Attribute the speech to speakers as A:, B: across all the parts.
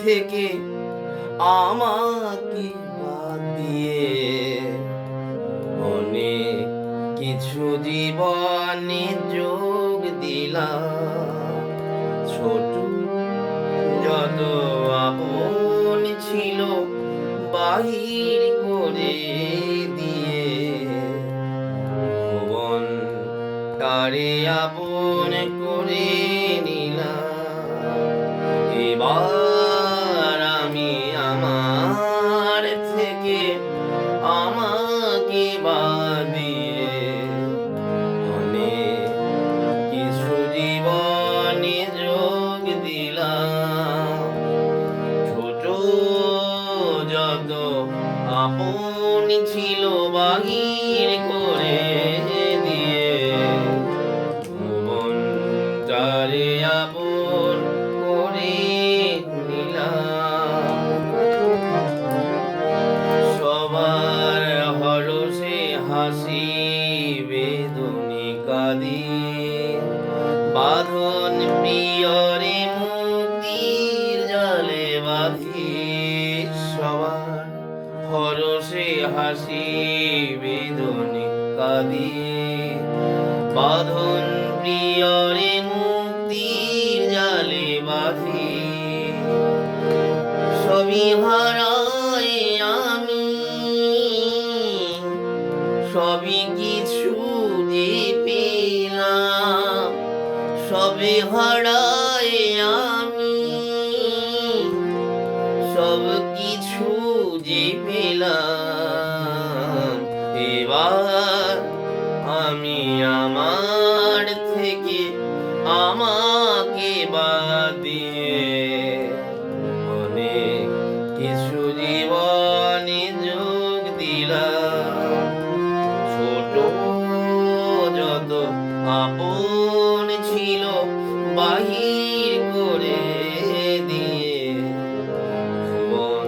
A: থেকে আমাকে বাদ দিয়ে অনেক কিছু জীবনে যোগ দিলাম। ছোট যত আপন ছিল বাহির করে দিয়ে ভুবন তারে আপন করে নিলাম। এবার আমি আমার থেকে আমাকে বাদ দিয়ে অনেক কিছু জীবনে যোগ দিলাম। ছোট যত আপন ছিল বাহির করে দিয়ে ভুবন তারে আপন করে নিলাম। সবার হরষে হাসি বেদনে কাঁদি বাঁধন প্রিয়রে মুক্তির জালে বাঁধি। সবার হরষে হাসি বেদনে কাঁদি বাঁধন প্রিয়রে মুক্তির জালে বাঁধি। সবই হারাই আমি সবই কিছু যে পেলাম। সবই হারাই আমি সব কিছু যে পেলাম। এবার আমি আমার থেকে আমাকে বাদ দিয়ে অনেক কিছু জীবনে যোগ দিলাম। ছোট যত আপন ছিল বাহির করে দিয়ে ভুবন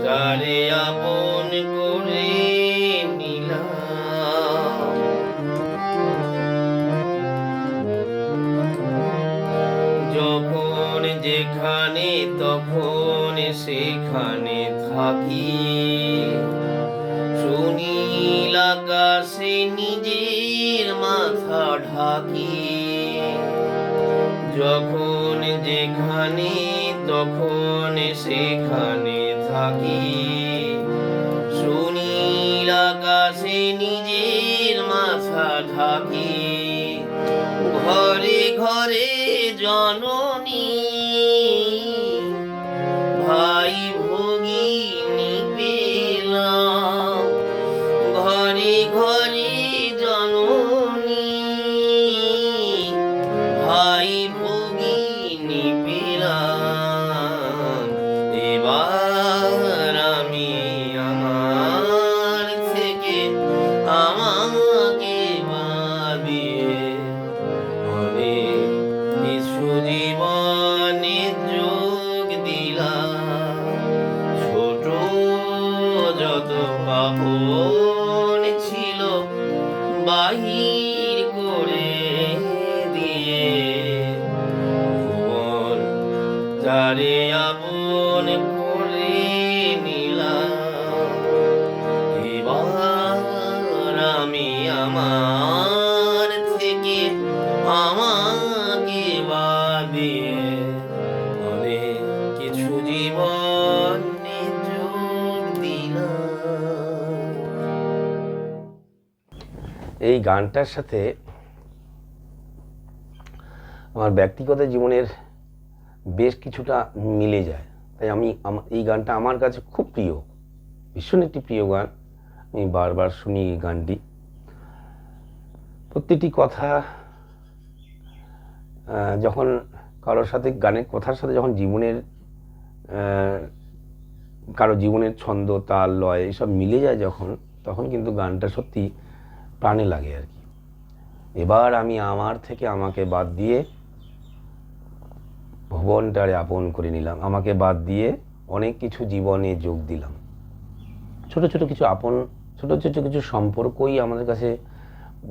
A: তারে আপন করে নিলাম। যখন যেখানে তখন সেখানে থাকি সুনীল আকাশে নিজের মাথা ঢাকি। যখন যেখানে তখন সেখানে থাকি সুনীল আকাশে নিজের মাথা ঢাকি। ঘরে ঘরে জননী ভাই ভগিনী পেলাম। ঘরে ঘরে জননী ভাই ভগিনী পেলাম। এবার আমি আমার থেকে আমাকে বাদ দিয়ে অনেক কিছু জীবনে যোগ দিলাম। ছোট যত আপন ছিল বাহির করে দিয়ে ভুবন তারে আপন করে নিলাম। এবার আমি আমার থেকে আমাকে বাদ দিয়ে অনেক কিছু জীবনে যোগ দিলাম।
B: এই গানটার সাথে আমার ব্যক্তিগত জীবনের বেশ কিছুটা মিলে যায়, তাই আমি এই গানটা আমার কাছে খুব প্রিয়, ভীষণ একটি প্রিয় গান। আমি বারবার শুনি এই গানটি। প্রত্যেকটি কথা যখন কারোর সাথে গানের কথার সাথে যখন জীবনের কারো জীবনের ছন্দ, তাল, লয় এসব মিলে যায় যখন, তখন কিন্তু গানটা সত্যি প্রাণে লাগে আর কি। এবার আমি আমার থেকে আমাকে বাদ দিয়ে ভুবনটারে আপন করে নিলাম, আমাকে বাদ দিয়ে অনেক কিছু জীবনে যোগ দিলাম। ছোট ছোট কিছু আপন, ছোট ছোট কিছু সম্পর্কই আমাদের কাছে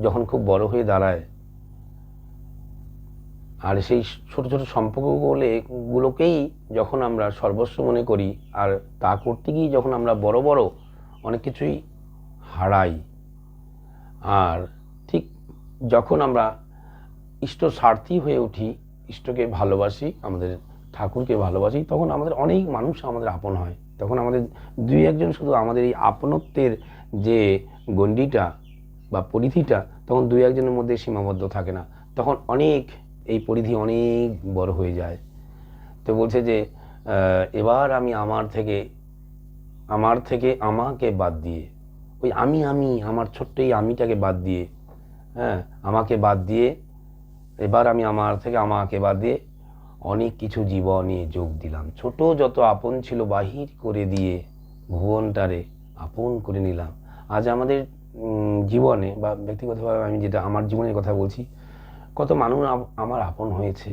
B: যখন খুব বড় হয়ে দাঁড়ায়, আর সেই ছোট ছোট সম্পর্কগুলোকেই যখন আমরা সর্বস্ব মনে করি, আর তা করতে গিয়ে যখন আমরা বড় বড় অনেক কিছুই হারাই, আর ঠিক যখন আমরা ইষ্ট স্বার্থী হয়ে উঠি, ইষ্টকে ভালোবাসি, আমাদের ঠাকুরকে ভালোবাসি, তখন আমাদের অনেক মানুষ আমাদের আপন হয়। তখন আমাদের দুই একজন শুধু আমাদের এই আপনত্বের যে গণ্ডিটা বা পরিধিটা, তখন দুই একজনের মধ্যে সীমাবদ্ধ থাকে না, তখন অনেক এই পরিধি অনেক বড় হয়ে যায়। তো বলছে যে এবার আমি আমার থেকে আমাকে বাদ দিয়ে, ওই আমার ছোট্ট এই আমিটাকে বাদ দিয়ে, হ্যাঁ, আমাকে বাদ দিয়ে এবার আমি আমার থেকে আমাকে বাদ দিয়ে অনেক কিছু জীবনে যোগ দিলাম। ছোট যত আপন ছিল বাহির করে দিয়ে ভুবনটারে আপন করে নিলাম। আজ আমাদের জীবনে বা ব্যক্তিগতভাবে আমি যেটা আমার জীবনের কথা বলছি, কত মানুষ আমার আপন হয়েছে।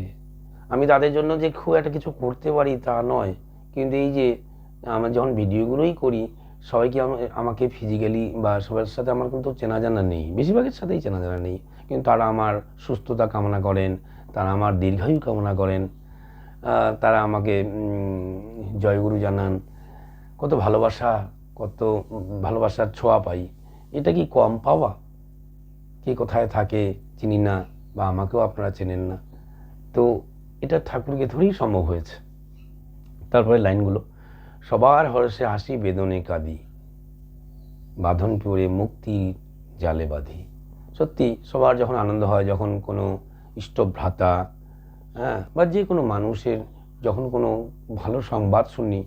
B: আমি তাদের জন্য যে খুব একটা কিছু করতে পারি তা নয়, কিন্তু এই যে আমার যখন ভিডিওগুলোই করি, সবাইকে আমাকে ফিজিক্যালি বা সবার সাথে আমার কিন্তু চেনা জানা নেই, বেশিরভাগের সাথেই চেনা জানা নেই, কিন্তু তারা আমার সুস্থতা কামনা করেন, তারা আমার দীর্ঘায়ু কামনা করেন, তারা আমাকে জয়গুরু জানান। কত ভালোবাসা, কত ভালোবাসার ছোঁয়া পাই। এটা কি কম পাওয়া? কে কোথায় থাকে চিনি না, বা আমাকেও আপনারা চেনেন না। তো এটা ঠাকুরকে ধরেই সম্ভব হয়েছে। তারপরে লাইনগুলো, সবার হর্ষে হাসি বেদনে কাঁদি, বাঁধন পড়ে মুক্তি জালে বাঁধি। সত্যি সবার যখন আনন্দ হয়, যখন কোনো ইষ্টভ্রাতা, হ্যাঁ, বা যে কোনো মানুষের যখন কোনো ভালো সংবাদ শুনি,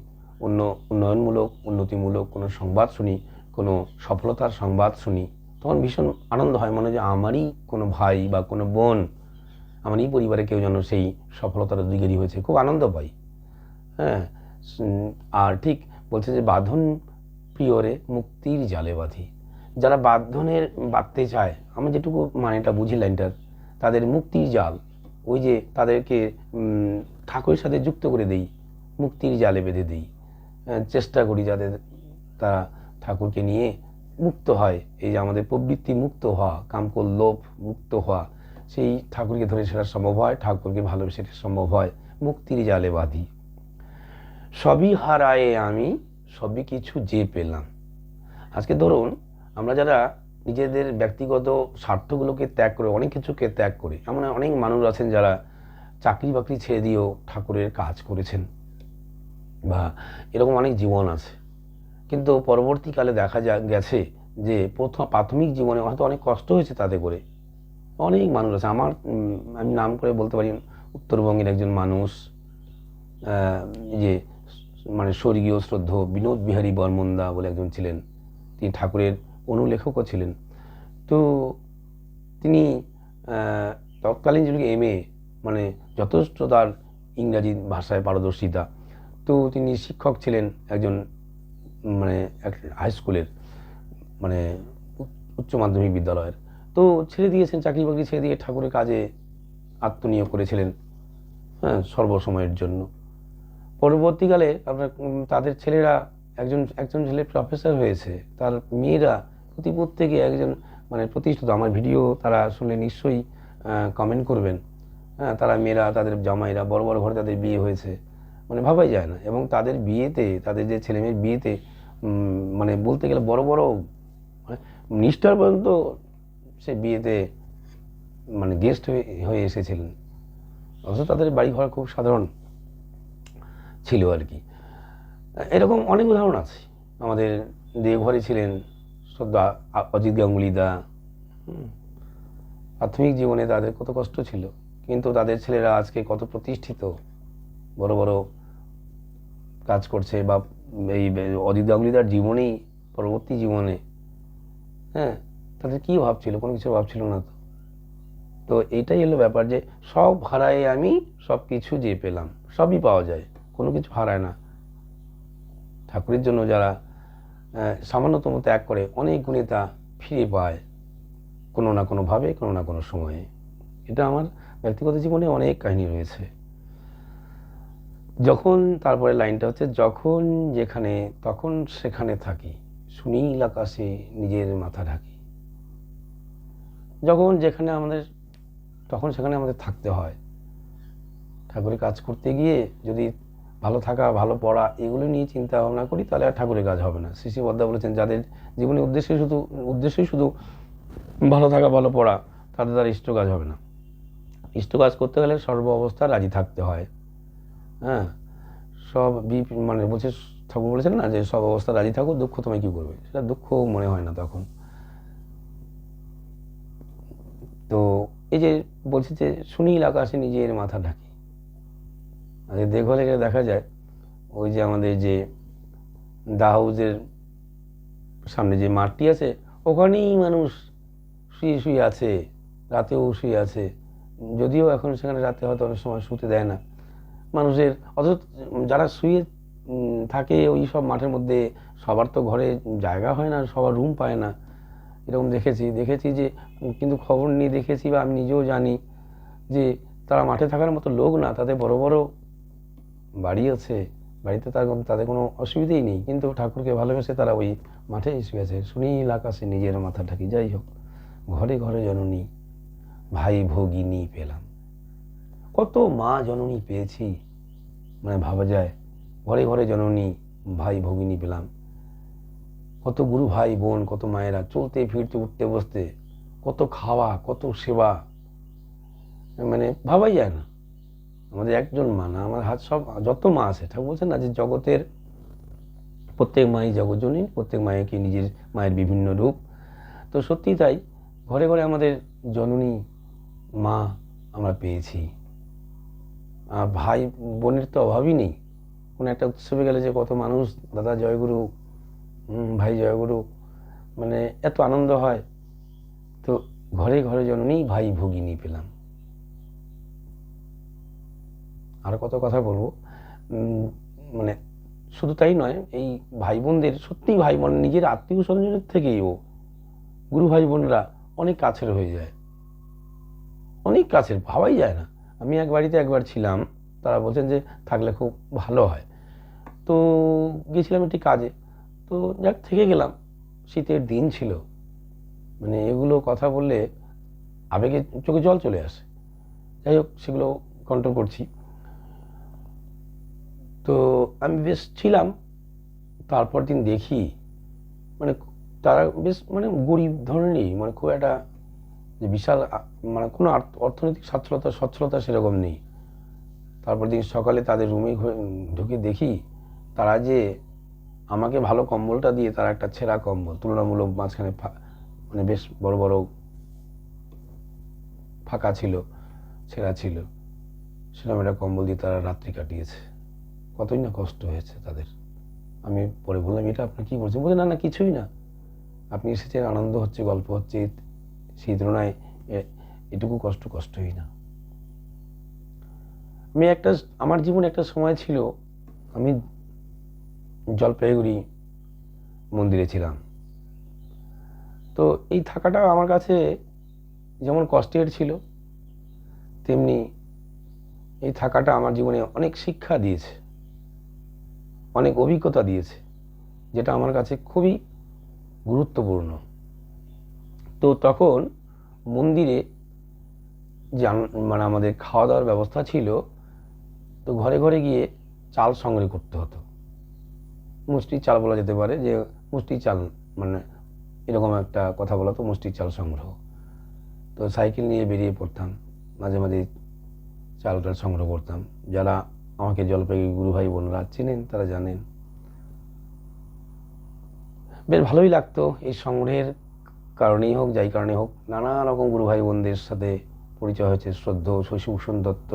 B: উন্নয়নমূলক উন্নতিমূলক কোনো সংবাদ শুনি, কোনো সফলতার সংবাদ শুনি, তখন ভীষণ আনন্দ হয়, মনে হয় যে আমারই কোনো ভাই বা কোনো বোন, আমারই পরিবারে কেউ যেন সেই সফলতার অধিকারী হয়েছে, খুব আনন্দ পাই। হ্যাঁ, আর ঠিক বলছে যে বাঁধন প্রিয়রে মুক্তির জালে বাঁধি। যারা বাঁধতে চায়, আমি যেটুকু মানেটা বুঝি লাইনটার, তাদের মুক্তির জাল, ওই যে তাদেরকে ঠাকুরের সাথে যুক্ত করে দেই, মুক্তির জালে বেঁধে দিই। চেষ্টা করি যাতে তারা ঠাকুরকে নিয়ে মুক্ত হয়, এই যে আমাদের প্রবৃত্তি মুক্ত হওয়া, কামকল লোভ মুক্ত হওয়া, সেই ঠাকুরকে ধরে সেটা সম্ভব হয়, ঠাকুরকে ভালোবেসে সেটা সম্ভব হয়। মুক্তির জালে বাঁধি, সবই হারায়ে আমি সবই কিছু যে পেলাম। আজকে ধরুন আমরা যারা নিজেদের ব্যক্তিগত স্বার্থগুলোকে ত্যাগ করে, অনেক কিছুকে ত্যাগ করে, এমন অনেক মানুষ আছেন যারা চাকরি বাকরি ছেড়ে দিয়েও ঠাকুরের কাজ করেছেন, বা এরকম অনেক জীবন আছে। কিন্তু পরবর্তীকালে দেখা গেছে যে প্রাথমিক জীবনে হয়তো অনেক কষ্ট হয়েছে তাতে করে। অনেক মানুষ আছে, আমি নাম করে বলতে পারি, উত্তরবঙ্গের একজন মানুষ, যে মানে স্বর্গীয় শ্রদ্ধ বিনোদ বিহারী বর্মনদা বলে একজন ছিলেন, তিনি ঠাকুরের অনুলেখকও ছিলেন। তো তিনি তৎকালীন যুগে MA, মানে যথেষ্ট তার ইংরাজি ভাষায় পারদর্শিতা। তো তিনি শিক্ষক ছিলেন একজন, মানে এক হাই স্কুলের, মানে উচ্চ মাধ্যমিক বিদ্যালয়ের। তো ছেড়ে দিয়েছেন, চাকরি বাকরি ছেড়ে দিয়ে ঠাকুরের কাজে আত্মনিয়োগ করেছিলেন, হ্যাঁ, সর্বসময়ের জন্য। পরবর্তীকালে আপনার তাদের ছেলেরা, একজন ছেলে প্রফেসর হয়েছে, তার মেয়েরা প্রত্যেকে একজন মানে প্রতিষ্ঠিত। আমার ভিডিও তারা শুনলে নিশ্চয়ই কমেন্ট করবেন। হ্যাঁ, তারা মেয়েরা, তাদের জামাইরা বড় বড় ঘরে তাদের বিয়ে হয়েছে, মানে ভাবাই যায় না। এবং তাদের বিয়েতে, তাদের যে ছেলে মেয়ের বিয়েতে, মানে বলতে গেলে বড় বড় মিনিস্টার পর্যন্ত সে বিয়েতে মানে গেস্ট হয়ে এসেছিলেন, অথচ তাদের বাড়ি ঘর খুব সাধারণ ছিল আর কি। এরকম অনেক উদাহরণ আছে। আমাদের দেওঘরে ছিলেন শ্রদ্ধা অজিত গাঙ্গুলি দা। প্রাথমিক জীবনে তাদের কত কষ্ট ছিল, কিন্তু তাদের ছেলেরা আজকে কত প্রতিষ্ঠিত, বড় বড় কাজ করছে। বা এই অজিত গাঙ্গুলিদার জীবনেই, পরবর্তী জীবনে, হ্যাঁ, তাদের কী ভাবছিল, কোনো কিছু ভাবছিল না। তো এইটাই হলো ব্যাপার, যে সব হারায় আমি সব কিছু যে পেলাম। সবই পাওয়া যায়, কোনো কিছু হারায় না। ঠাকুরের জন্য যারা সামান্যতম ত্যাগ করে অনেক গুণে তা ফিরে পায় কোনো না কোনোভাবে, কোনো না কোনো সময়ে। এটা আমার ব্যক্তিগত জীবনে অনেক কাহিনী রয়েছে। যখন, তারপরে লাইনটা হচ্ছে, যখন যেখানে তখন সেখানে থাকি, সুনীল আকাশে নিজের মাথা ঢাকি। যখন যেখানে আমাদের, তখন সেখানে আমাদের থাকতে হয়। ঠাকুরের কাজ করতে গিয়ে যদি ভালো থাকা, ভালো পড়া এগুলো নিয়ে চিন্তা ভাবনা করি, তাহলে আর ঠাকুরের কাজ হবে না। শ্রী শ্রী বদ্দা বলেছেন, যাদের জীবনের উদ্দেশ্যই শুধু ভালো থাকা, ভালো পড়া, তাদের দ্বারা ইষ্ট কাজ হবে না। ইষ্ট কাজ করতে গেলে সর্ব অবস্থা রাজি থাকতে হয়। হ্যাঁ, সব মানে বলছে, ঠাকুর বলেছেন না যে সব অবস্থা রাজি থাকো, দুঃখ তোমায় কি করবে, সেটা দুঃখ মনে হয় না তখন। তো এই যে বলছি যে সুনীল আকাশে নিজের মাথা ঢাকি, দেখলে দেখা যায় ওই যে আমাদের যে দা হাউসের সামনে যে মাঠটি আছে, ওখানেই মানুষ শুয়ে শুয়ে আছে, রাতেও শুয়ে আছে। যদিও এখন সেখানে রাতে হয়তো অনেক সময় শুতে দেয় না মানুষের, অথচ যারা শুয়ে থাকে ওই সব মাঠের মধ্যে, সবার তো ঘরে জায়গা হয় না, সবার রুম পায় না, এরকম দেখেছি যে, কিন্তু খবর নিয়ে দেখেছি বা আমি নিজেও জানি যে তারা মাঠে থাকার মতো লোক না, তাদের বড় বড় বাড়ি আছে, বাড়িতে তাদের কোনো অসুবিধেই নেই, কিন্তু ঠাকুরকে ভালোবেসে তারা ওই মাঠে শুয়ে আছে। সুনীল আকাশে নিজের মাথা ঢাকি। যাই হোক, ঘরে ঘরে জননী, ভাই ভগিনী পেলাম। কত মা জননী পেয়েছি, মানে ভাবা যায়, ঘরে ঘরে জননী, ভাই ভগিনী পেলাম। কত গুরু ভাই বোন, কত মায়েরা, চলতে ফিরতে উঠতে বসতে, কত খাওয়া, কত সেবা, মানে ভাবাই যায় না। আমাদের একজন মা না, আমার হাত সব যত মা আছে, ঠাকুর বলছেন না যে জগতের প্রত্যেক মাই জগৎজননী, প্রত্যেক মায়েকে নিজের মায়ের বিভিন্ন রূপ। তো সত্যি তাই, ঘরে ঘরে আমাদের জননী মা আমরা পেয়েছি। আর ভাই বোনের তো অভাবই নেই। কোনো একটা উৎসবে গেলে যে কত মানুষ দাদা জয়গুরু, ভাই জয়গুরু, মানে এত আনন্দ হয়। তো ঘরে ঘরে জননী, ভাই ভগিনী পেলাম। আর কত কথা বলবো, মানে শুধু তাই নয়, এই ভাই বোনদের সত্যি ভাই বোন নিজের আত্মীয় স্বজনের থেকেও গুরু ভাই বোনরা অনেক কাছের হয়ে যায়, অনেক কাছের, ভাবাই যায় না। আমি এক বাড়িতে একবার ছিলাম, তারা বলছেন যে থাকলে খুব ভালো হয়। তো গেছিলাম একটি কাজে, তো যাক থেকে গেলাম, শীতের দিন ছিল, মানে এগুলো কথা বললে আবেগে চোখে জল চলে আসে। যাই হোক, সেগুলো কন্ট্রোল করছি। তো আমি বেশ ছিলাম, তারপর দিন দেখি মানে তারা বেশ মানে গরিব ধরনেরই, মানে খুব একটা যে বিশাল মানে কোনো অর্থনৈতিক সচ্ছলতা সেরকম নেই। তারপর দিন সকালে তাদের রুমে ঢুকে দেখি, তারা যে আমাকে ভালো কম্বলটা দিয়ে, তারা একটা ছেঁড়া কম্বল, তুলনামূলক মাঝখানে মানে বেশ বড় বড় ফাঁকা ছিল, ছেঁড়া ছিল, সেরকম একটা কম্বল দিয়ে তারা রাত্রি কাটিয়েছে। কতই না কষ্ট হয়েছে তাদের। আমি পরে বললাম, এটা আপনি কি বলছেন? বলে, না না কিছুই না, আপনি এসেছেন, আনন্দ হচ্ছে, গল্প হচ্ছে, সেই তুলনায় এটুকু কষ্টই না। আমার জীবনে একটা সময় ছিল, আমি জলপাইগুড়ি মন্দিরে ছিলাম। তো এই থাকাটা আমার কাছে যেমন কষ্টের ছিল, তেমনি এই থাকাটা আমার জীবনে অনেক শিক্ষা দিয়েছে, অনেক অভিজ্ঞতা দিয়েছে, যেটা আমার কাছে খুবই গুরুত্বপূর্ণ। তো তখন মন্দিরে যে মানে আমাদের খাওয়া দাওয়ার ব্যবস্থা ছিল, তো ঘরে ঘরে গিয়ে চাল সংগ্রহ করতে হতো। মুষ্টির চাল বলা যেতে পারে, যে মুষ্টির চাল, মানে এরকম একটা কথা বলা তো, মুষ্টির চাল সংগ্রহ। তো সাইকেল নিয়ে বেরিয়ে পড়তাম, মাঝে মাঝে চালটা সংগ্রহ করতাম। যারা আমাকে জলপাইগুড়ি গুরু ভাই বোনরা চেনেন, তারা জানেন। বেশ ভালোই লাগতো, এই সংগ্রহের কারণেই হোক, যাই কারণে হোক, নানা রকম গুরু ভাই বোনদের সাথে পরিচয় হয়েছে। শ্রদ্ধেয় শশীভূষণ দত্ত,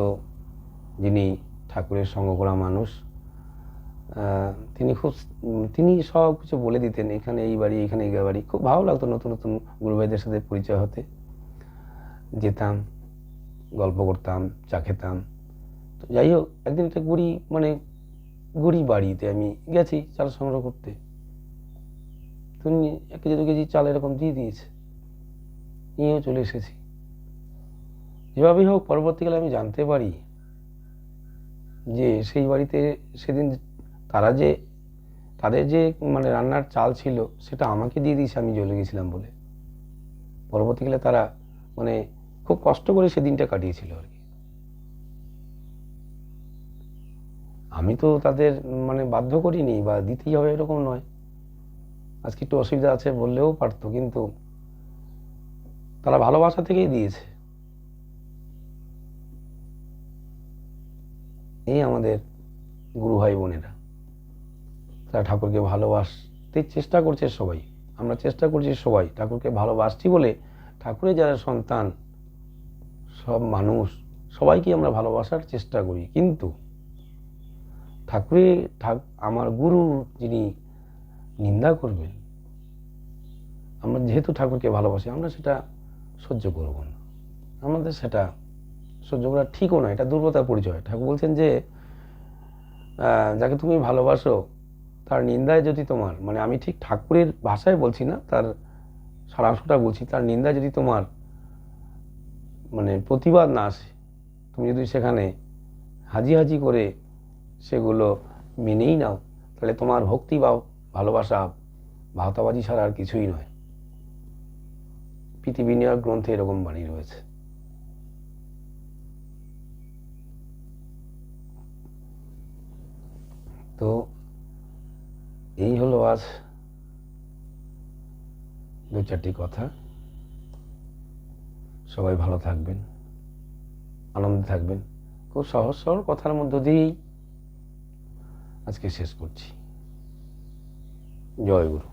B: যিনি ঠাকুরের সঙ্গ করা মানুষ, তিনি সব কিছু বলে দিতেন, এখানে এই বাড়ি, এখানে এই বাড়ি। খুব ভালো লাগতো নতুন নতুন গুরু ভাইদের সাথে পরিচয় হতে। যেতাম, গল্প করতাম, চা খেতাম। তো যাই হোক, একদিন একটা বুড়ি মানে গরিব বাড়িতে আমি গেছি চাল সংগ্রহ করতে, তুমি 1 কেজি 2 কেজি চাল এরকম দিয়ে দিয়েছে, নিয়েও চলে এসেছি। যেভাবেই হোক পরবর্তীকালে আমি জানতে পারি যে সেই বাড়িতে সেদিন তাদের যে মানে রান্নার চাল ছিল সেটা আমাকে দিয়ে দিয়েছে আমি জ্বলে গেছিলাম বলে। পরবর্তীকালে তারা মানে খুব কষ্ট করে সেদিনটা কাটিয়েছিল আর কি। আমি তো তাদের মানে বাধ্য করিনি বা দিতেই হবে এরকম নয়, আজকে একটু অসুবিধা আছে বললেও পারতো, কিন্তু তারা ভালোবাসা থেকেই দিয়েছে। এই আমাদের গুরু ভাই বোনেরা, তারা ঠাকুরকে ভালোবাসতে চেষ্টা করছে সবাই, আমরা চেষ্টা করছি সবাই ঠাকুরকে ভালোবাসছি বলে ঠাকুরের যারা সন্তান সব মানুষ সবাইকে আমরা ভালোবাসার চেষ্টা করি। কিন্তু আমার গুরু যিনি নিন্দা করবেন, আমরা যেহেতু ঠাকুরকে ভালোবাসি আমরা সেটা সহ্য করব না, আমাদের সেটা সহ্য করা ঠিকও নয়, এটা দুর্বলতার পরিচয়। ঠাকুর বলছেন যে যাকে তুমি ভালোবাসো তার নিন্দায় যদি তোমার, মানে আমি ঠিক ঠাকুরের ভাষায় বলছি না, তার সারাংশটা বলছি, তার নিন্দায় যদি তোমার মানে প্রতিবাদ না আসে, তুমি যদি সেখানে হাজি হাজি করে সেগুলো মেনেই নাও, তাহলে তোমার ভক্তি বা ভালোবাসা ভাওতাবাজি ছাড়া আর কিছুই নয়। পৃথিবী নিয়োগ গ্রন্থে এরকম বাণী রয়েছে। তো এই হলো আজ 2-4টি কথা। সবাই ভালো থাকবেন, আনন্দে থাকবেন। খুব সহজ সরল কথার মধ্য দিয়েই আজকে শেষ করছি। জয় গুরু।